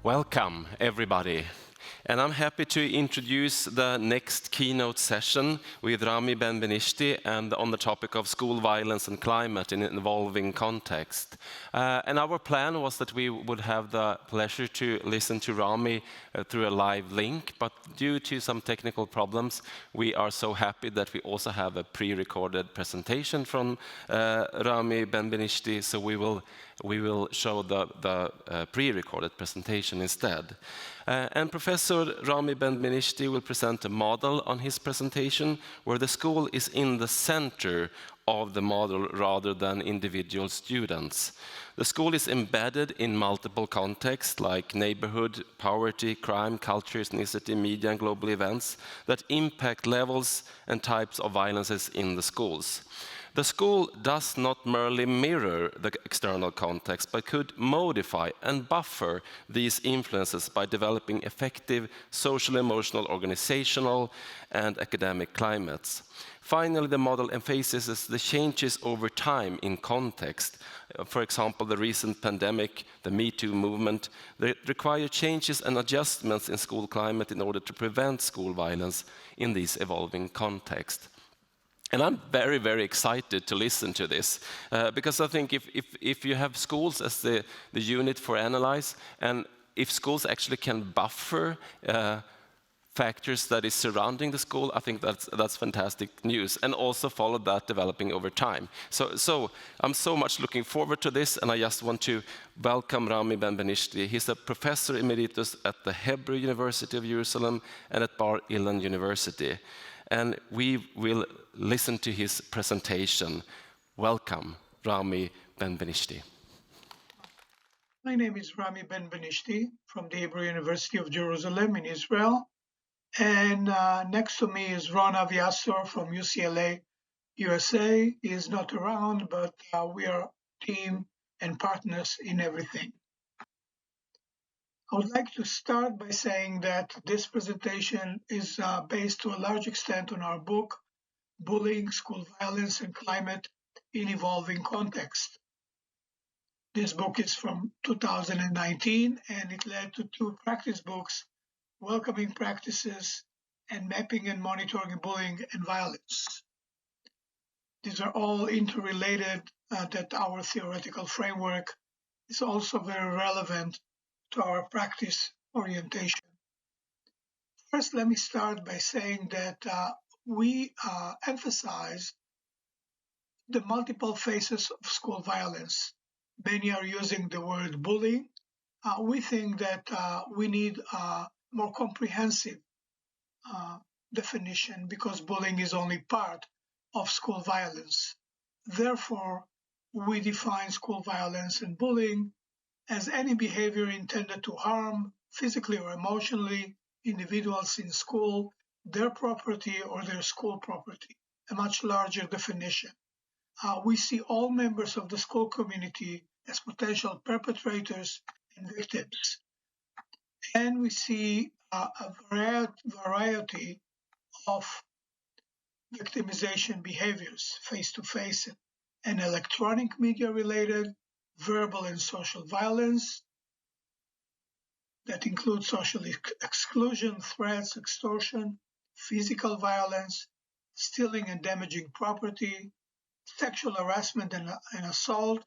Welcome, everybody. And I'm happy to introduce the next keynote session with Rami Benbenishty and on the topic of school violence and climate in an evolving context. And our plan was that we would have the pleasure to listen to Rami through a live link, but due to some technical problems, we are so happy that we also have a pre-recorded presentation from Rami Benbenishty, so we will show the pre-recorded presentation instead. And Professor Rami Benbenishty will present a model on his presentation where the school is in the center of the model rather than individual students. The school is embedded in multiple contexts like neighborhood, poverty, crime, culture, ethnicity, media, and global events that impact levels and types of violences in the schools. The school does not merely mirror the external context, but could modify and buffer these influences by developing effective social, emotional, organizational, and academic climates. Finally, the model emphasizes the changes over time in context. For example, the recent pandemic, the Me Too movement, they require changes and adjustments in school climate in order to prevent school violence in this evolving context. And I'm very, very excited to listen to this, because I think if you have schools as the unit for analyze, and if schools actually can buffer factors that is surrounding the school, I think that's fantastic news, and also follow that developing over time. So I'm so much looking forward to this, and I just want to welcome Rami Benbenishty. He's a professor emeritus at the Hebrew University of Jerusalem and at Bar Ilan University. And we will listen to his presentation. Welcome, Rami Benbenishty. My name is Rami Benbenishty from the Hebrew University of Jerusalem in Israel. And next to me is Ron Aviasor from UCLA, USA. He is not around, but we are team and partners in everything. I would like to start by saying that this presentation is based to a large extent on our book, Bullying, School Violence, and Climate in Evolving Context. This book is from 2019, and it led to two practice books, Welcoming Practices and Mapping and Monitoring Bullying and Violence. These are all interrelated, that our theoretical framework is also very relevant to our practice orientation. First, let me start by saying that we emphasize the multiple phases of school violence. Many are using the word bullying. We think that we need a more comprehensive definition because bullying is only part of school violence. Therefore, we define school violence and bullying as any behavior intended to harm physically or emotionally individuals in school, their property or their school property, a much larger definition. We see all members of the school community as potential perpetrators and victims. And we see a variety of victimization behaviors, face-to-face and electronic media-related, verbal and social violence, that includes social exclusion, threats, extortion, physical violence, stealing and damaging property, sexual harassment and assault,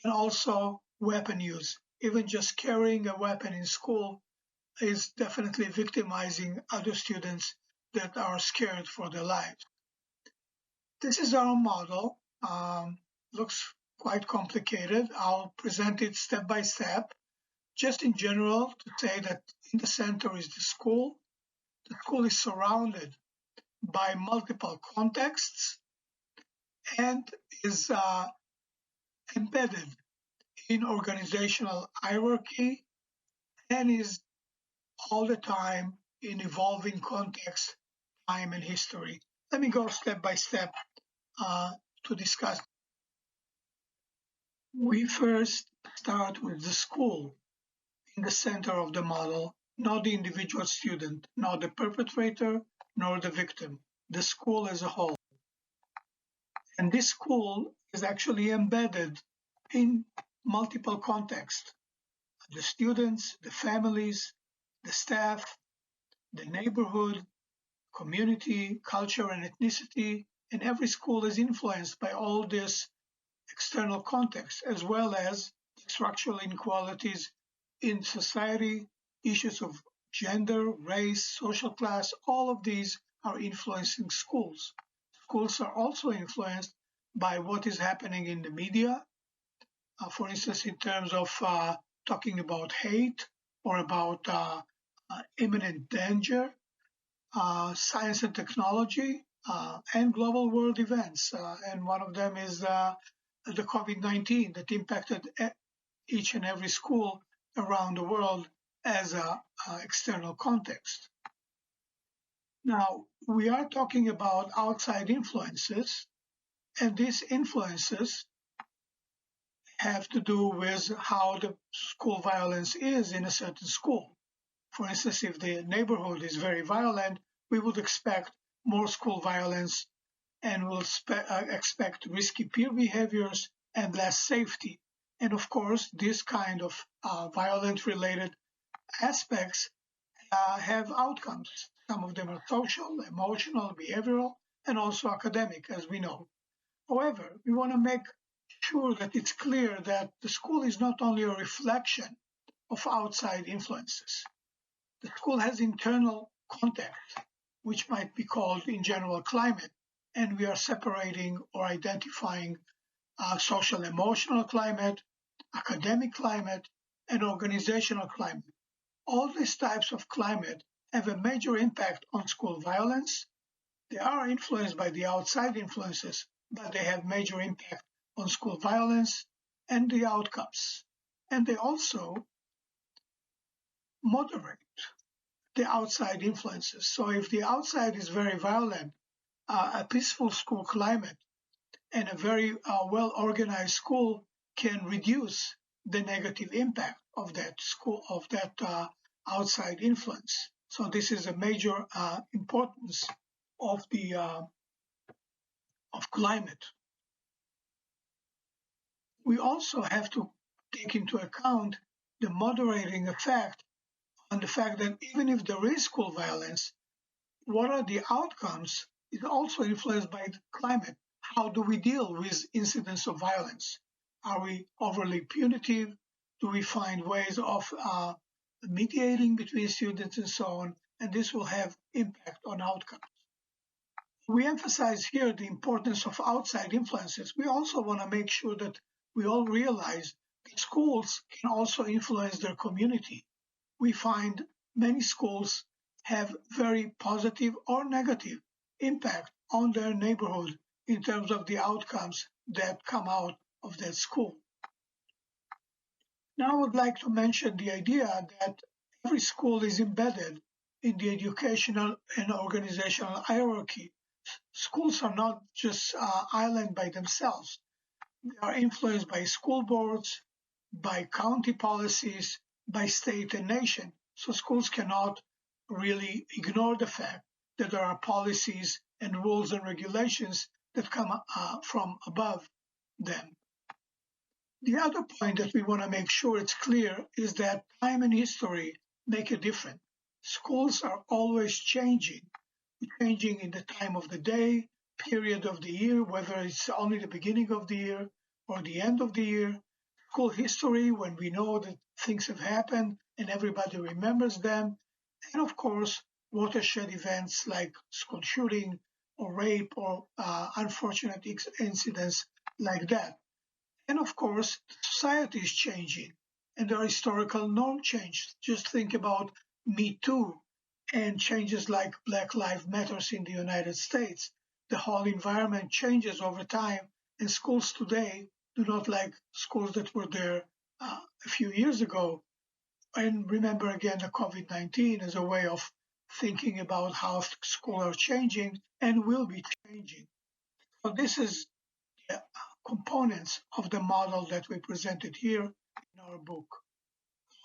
and also weapon use. Even just carrying a weapon in school is definitely victimizing other students that are scared for their lives. This is our model. Looks quite complicated. I'll present it step by step. Just in general, to say that in the center is the school. The school is surrounded by multiple contexts and is embedded in organizational hierarchy and is all the time in evolving context, time, and history. Let me go step by step to discuss. We first start with the school in the center of the model, not the individual student, not the perpetrator, nor the victim, the school as a whole. And this school is actually embedded in multiple contexts. the students, the families, the staff, the neighborhood, community, culture, and ethnicity, and every school is influenced by all this external context, as well as structural inequalities in society, issues of gender, race, social class, all of these are influencing schools. Schools are also influenced by what is happening in the media, for instance, in terms of talking about hate or about imminent danger, science and technology, and global world events. And one of them is the COVID-19 that impacted each and every school around the world as an external context. Now, we are talking about outside influences, and these influences have to do with how the school violence is in a certain school. For instance, if the neighborhood is very violent, we would expect more school violence and will expect risky peer behaviors and less safety. And of course, this kind of violent-related aspects have outcomes. Some of them are social, emotional, behavioral, and also academic, as we know. However, we want to make sure that it's clear that the school is not only a reflection of outside influences. The school has internal context, which might be called in general climate, and we are separating or identifying social emotional climate, academic climate, and organizational climate. All these types of climate have a major impact on school violence. They are influenced by the outside influences, but they have major impact on school violence and the outcomes. And they also moderate the outside influences. So if the outside is very violent, a peaceful school climate and a very well-organized school can reduce the negative impact of that school, of that outside influence. So this is a major importance of the of climate. We also have to take into account the moderating effect on the fact that even if there is school violence, what are the outcomes is also influenced by the climate. How do we deal with incidents of violence? Are we overly punitive? Do we find ways of mediating between students and so on? And this will have impact on outcomes. We emphasize here the importance of outside influences. We also want to make sure that we all realize that schools can also influence their community. We find many schools have very positive or negative impact on their neighborhood in terms of the outcomes that come out of that school. Now I would like to mention the idea that every school is embedded in the educational and organizational hierarchy. Schools are not just island by themselves. They are influenced by school boards, by county policies, by state and nation. So schools cannot really ignore the fact that there are policies and rules and regulations that come from above them. The other point that we want to make sure it's clear is that time and history make a difference. Schools are always changing in the time of the day, period of the year, whether it's only the beginning of the year or the end of the year. School history, when we know that things have happened and everybody remembers them. And of course, watershed events like school shooting or rape or unfortunate incidents like that. And of course, society is changing and there are historical norm changes. Just think about Me Too and changes like Black Lives Matters in the United States. The whole environment changes over time, and schools today do not like schools that were there a few years ago. And remember again the COVID-19 as a way of thinking about how schools are changing and will be changing. So this is the components of the model that we presented here in our book.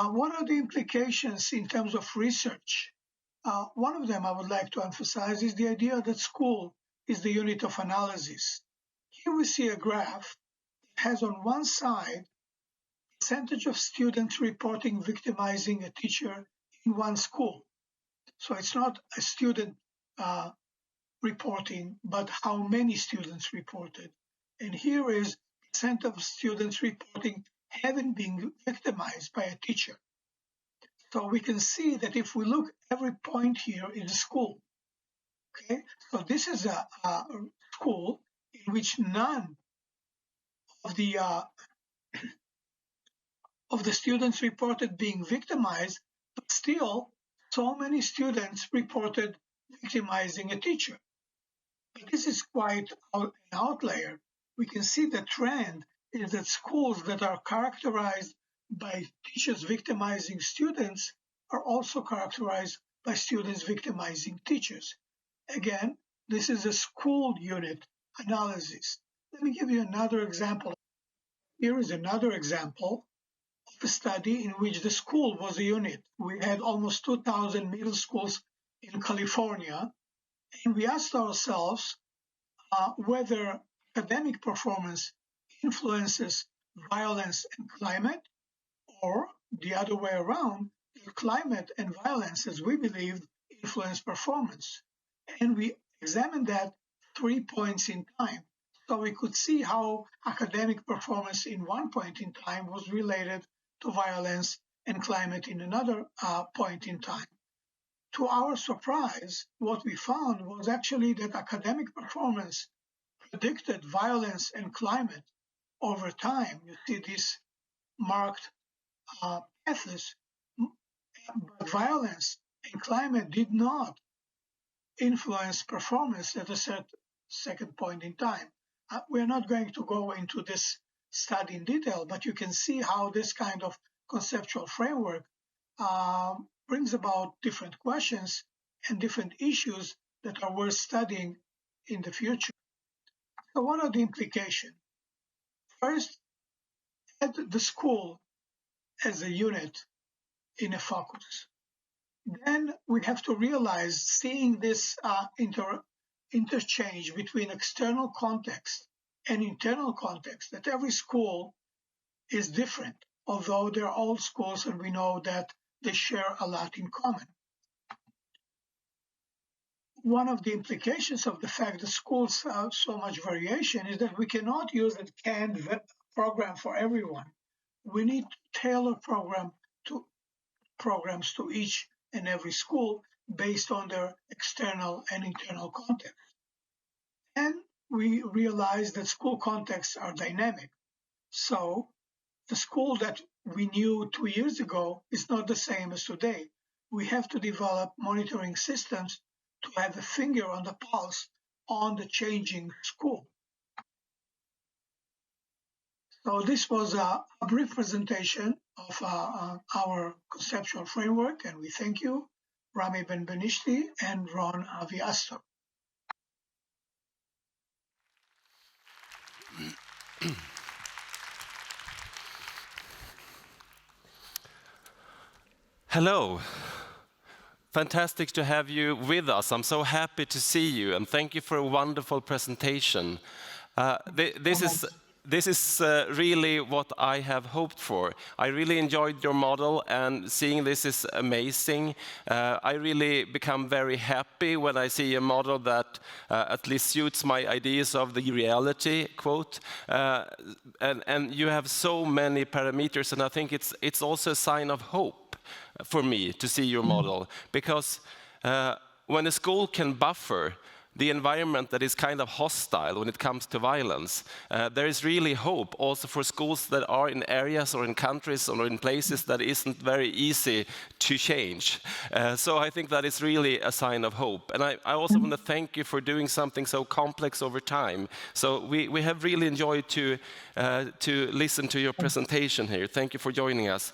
What are the implications in terms of research? One of them I would like to emphasize is the idea that school is the unit of analysis. Here we see a graph that has on one side percentage of students reporting victimizing a teacher in one school. So it's not a student reporting, but how many students reported. And here is percent of students reporting having been victimized by a teacher. So we can see that if we look every point here in a school, okay, so this is a school in which none of the students reported being victimized, but still so many students reported victimizing a teacher. But this is quite an outlier. We can see the trend is that schools that are characterized by teachers victimizing students are also characterized by students victimizing teachers. Again, this is a school unit analysis. Let me give you another example. Here is another example of a study in which the school was a unit. We had almost 2,000 middle schools in California, and we asked ourselves whether academic performance influences violence and climate, or the other way around, climate and violence, as we believe, influence performance. And we examined that 3 points in time. So we could see how academic performance in one point in time was related to violence and climate in another point in time. To our surprise, what we found was actually that academic performance predicted violence and climate over time. You see these marked paths, but violence and climate did not influence performance at a second point in time. We're not going to go into this study in detail, but you can see how this kind of conceptual framework brings about different questions and different issues that are worth studying in the future. So what are the implications? First, add the school as a unit in a focus. Then we have to realize, seeing this interchange between external context and internal context, that every school is different, although they're all schools and we know that they share a lot in common. One of the implications of the fact that schools have so much variation is that we cannot use a canned program for everyone. We need to tailor programs to each and every school based on their external and internal context. And we realize that school contexts are dynamic. So the school that we knew 2 years ago is not the same as today. We have to develop monitoring systems to have a finger on the pulse on the changing school. So this was a brief presentation of our conceptual framework, and we thank you, Rami Benbenishty and Ron Aviasto. Hello. Fantastic to have you with us. I'm so happy to see you, and thank you for a wonderful presentation. This is really what I have hoped for. I really enjoyed your model, and seeing this is amazing. I really become very happy when I see a model that at least suits my ideas of the reality, quote. And you have so many parameters, and I think it's also a sign of hope for me to see your model, because when a school can buffer the environment that is kind of hostile when it comes to violence, there is really hope also for schools that are in areas or in countries or in places that isn't very easy to change. So I think that is really a sign of hope. And I also want to thank you for doing something so complex over time. So we have really enjoyed to listen to your presentation here. Thank you for joining us.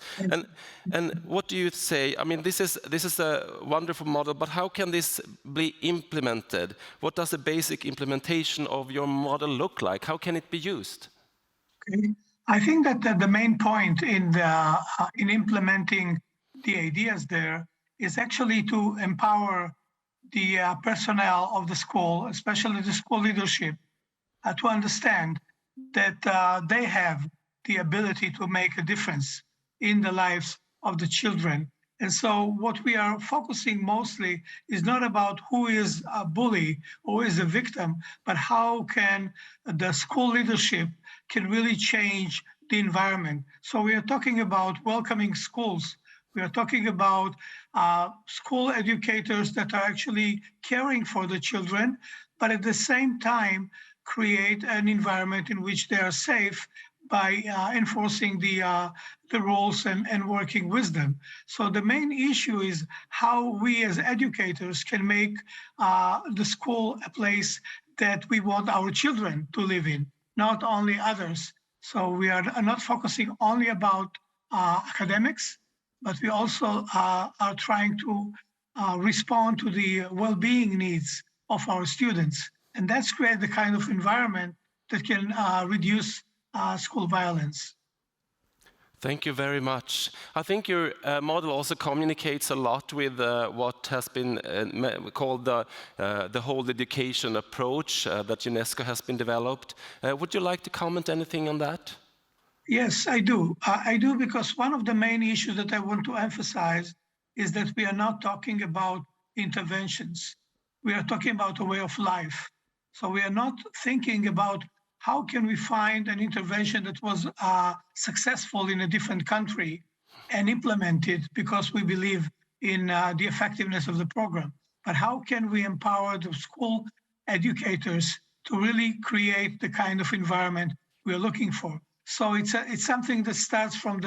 And what do you say? I mean, this is a wonderful model, but how can this be implemented? What does the basic implementation of your model look like? How can it be used? Okay. I think that the main point in implementing the ideas there is actually to empower the personnel of the school, especially the school leadership, to understand that they have the ability to make a difference in the lives of the children. And so what we are focusing mostly is not about who is a bully, who is a victim, but how can the school leadership can really change the environment. So we are talking about welcoming schools. We are talking about school educators that are actually caring for the children, but at the same time create an environment in which they are safe by enforcing the rules and working with them. So the main issue is how we as educators can make the school a place that we want our children to live in, not only others. So we are not focusing only about academics, but we also are trying to respond to the well-being needs of our students. And that's create the kind of environment that can reduce school violence. Thank you very much. I think your model also communicates a lot with what has been called the whole education approach that UNESCO has been developed. Would you like to comment anything on that? Yes, I do. I do because one of the main issues that I want to emphasize is that we are not talking about interventions. We are talking about a way of life. So we are not thinking about how can we find an intervention that was successful in a different country and implement it because we believe in the effectiveness of the program. But how can we empower the school educators to really create the kind of environment we're looking for? So it's something that starts from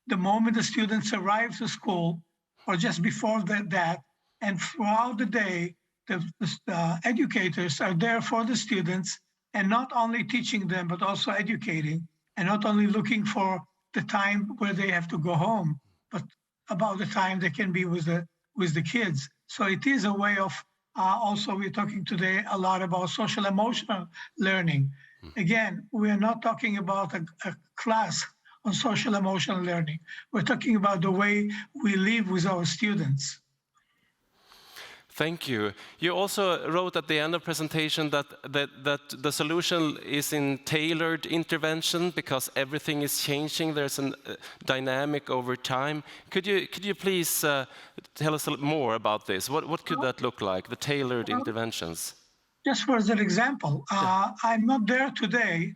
the moment the students arrive to school or just before that. And throughout the day, the educators are there for the students and not only teaching them, but also educating and not only looking for the time where they have to go home, but about the time they can be with the kids. So it is a way of also we're talking today a lot about social emotional learning. Again, we are not talking about a class on social emotional learning. We're talking about the way we live with our students. Thank you. You also wrote at the end of presentation that the solution is in tailored intervention because everything is changing. There's a dynamic over time. Could you please tell us a little more about this? What could that look like, the tailored interventions? Just for an example, I'm not there today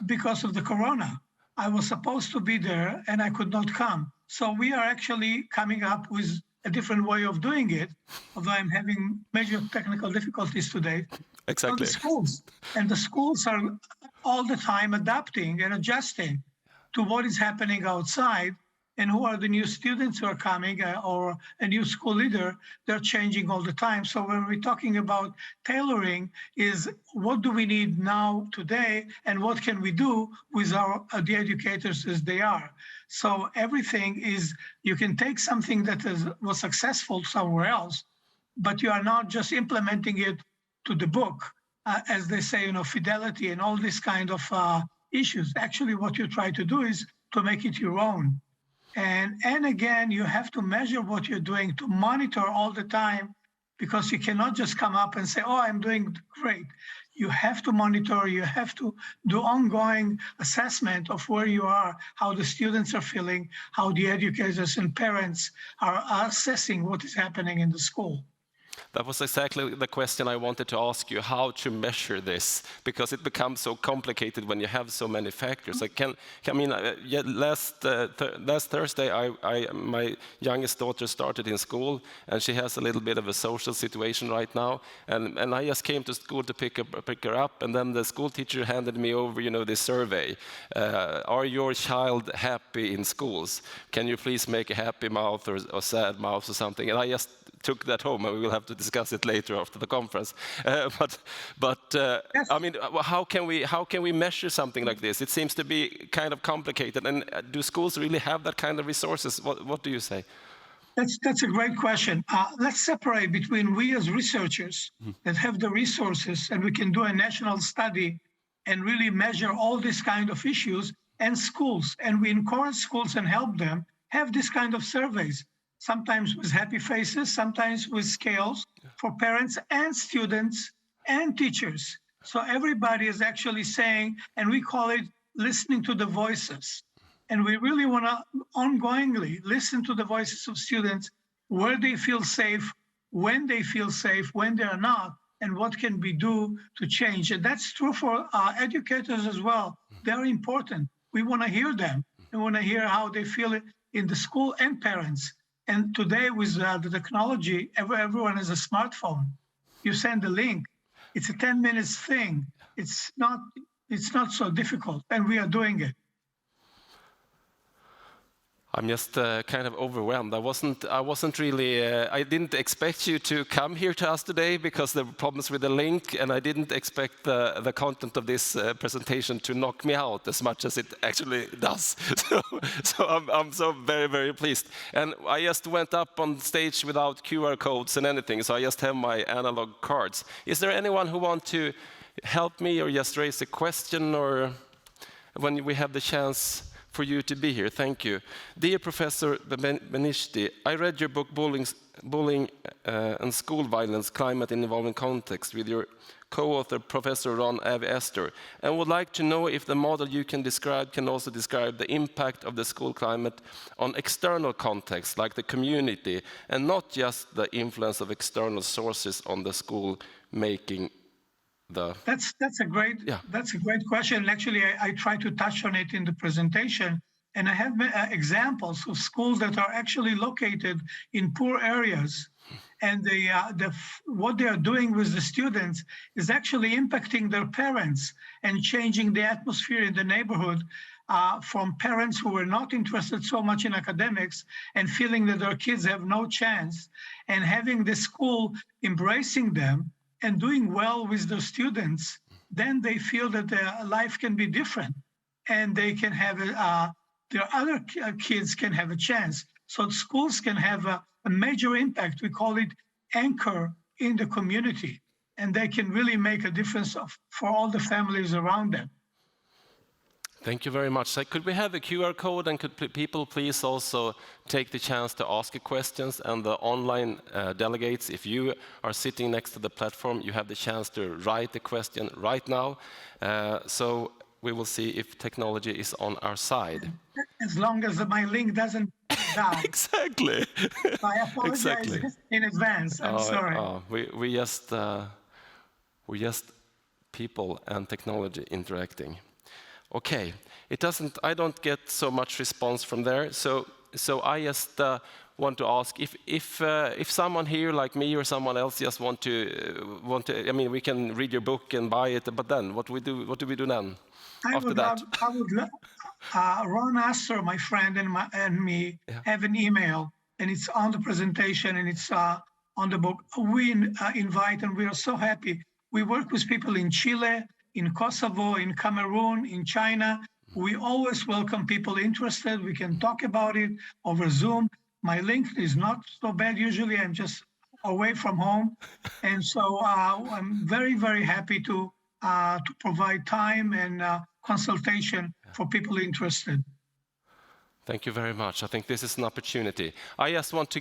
because of the corona. I was supposed to be there and I could not come. So we are actually coming up with a different way of doing it, although I'm having major technical difficulties today. Exactly. So the schools are all the time adapting and adjusting to what is happening outside and who are the new students who are coming or a new school leader. They're changing all the time. So when we're talking about tailoring is what do we need now today and what can we do with the educators as they are. So everything is, you can take something that was successful somewhere else, but you are not just implementing it to the book, as they say, fidelity and all this kind of issues. Actually, what you try to do is to make it your own. And again, you have to measure what you're doing, to monitor all the time, because you cannot just come up and say, oh, I'm doing great. You have to monitor, you have to do ongoing assessment of where you are, how the students are feeling, how the educators and parents are assessing what is happening in the school. That was exactly the question I wanted to ask you, how to measure this, because it becomes so complicated when you have so many factors. Last Thursday, my youngest daughter started in school, and she has a little bit of a social situation right now, and I just came to school to pick her up, and then the school teacher handed me over, this survey. Are your child happy in schools? Can you please make a happy mouth or sad mouth or something? And I just took that home, and we will have to discuss it later after the conference. Yes. I mean, how can we measure something like this? It seems to be kind of complicated. And do schools really have that kind of resources? What do you say? That's a great question. Let's separate between we as researchers that have the resources and we can do a national study and really measure all these kind of issues, and schools. And we encourage schools and help them have this kind of surveys, sometimes with happy faces, sometimes with scales for parents and students and teachers. So everybody is actually saying, and we call it listening to the voices. And we really want to ongoingly listen to the voices of students, where they feel safe, when they are not, and what can we do to change. And that's true for educators as well. They're important. We want to hear them. We want to hear how they feel it in the school, and parents. And today with the technology, everyone has a smartphone. You send a link. It's a 10 minutes thing. It's not so difficult, and we are doing it. I'm just kind of overwhelmed. I wasn't really. I didn't expect you to come here to us today because there were problems with the link, and I didn't expect the content of this presentation to knock me out as much as it actually does. So I'm so very, very pleased. And I just went up on stage without QR codes and anything, so I just have my analog cards. Is there anyone who wants to help me or just raise a question, or when we have the chance for you to be here? Thank you. Dear Professor Benbenishty, I read your book Bullying and School Violence, Climate in Evolving Context with your co-author Professor Rami Benbenishty, and would like to know if the model you can describe can also describe the impact of the school climate on external contexts like the community, and not just the influence of external sources on the school making. That's a great question. Actually, I try to touch on it in the presentation, and I have examples of schools that are actually located in poor areas, and what they are doing with the students is actually impacting their parents and changing the atmosphere in the neighborhood, from parents who were not interested so much in academics and feeling that their kids have no chance, and having the school embracing them and doing well with the students. Then they feel that their life can be different, and they can have their other kids can have a chance. So schools can have a major impact. We call it anchor in the community, and they can really make a difference for all the families around them. Thank you very much. So could we have a QR code, and could people please also take the chance to ask questions? And the online delegates, if you are sitting next to the platform, you have the chance to write the question right now. So we will see if technology is on our side. As long as my link doesn't die. Exactly. I apologize in advance. I'm sorry. We just people and technology interacting. Okay, I don't get so much response from there. So I just want to ask if someone here like me or someone else just want to. I mean, we can read your book and buy it, but then what do we do then? Ron Astor, my friend, and me have an email, and it's on the presentation, and it's on the book. We invite, and we are so happy. We work with people in Chile, in Kosovo, in Cameroon, in China. We always welcome people interested. We can talk about it over Zoom. My link is not so bad. Usually I'm just away from home. And so I'm very, very happy to provide time and consultation for people interested. Thank you very much. I think this is an opportunity. I just want to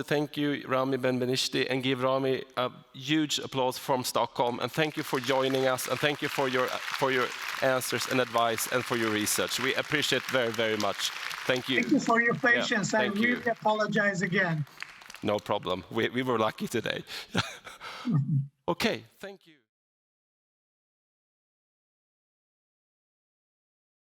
thank you, Rami Benbenishty, and give Rami a huge applause from Stockholm. And thank you for joining us, and thank you for your answers and advice and for your research. We appreciate very, very much. Thank you. Thank you for your patience. I really apologize again. No problem. We were lucky today. Okay, thank you.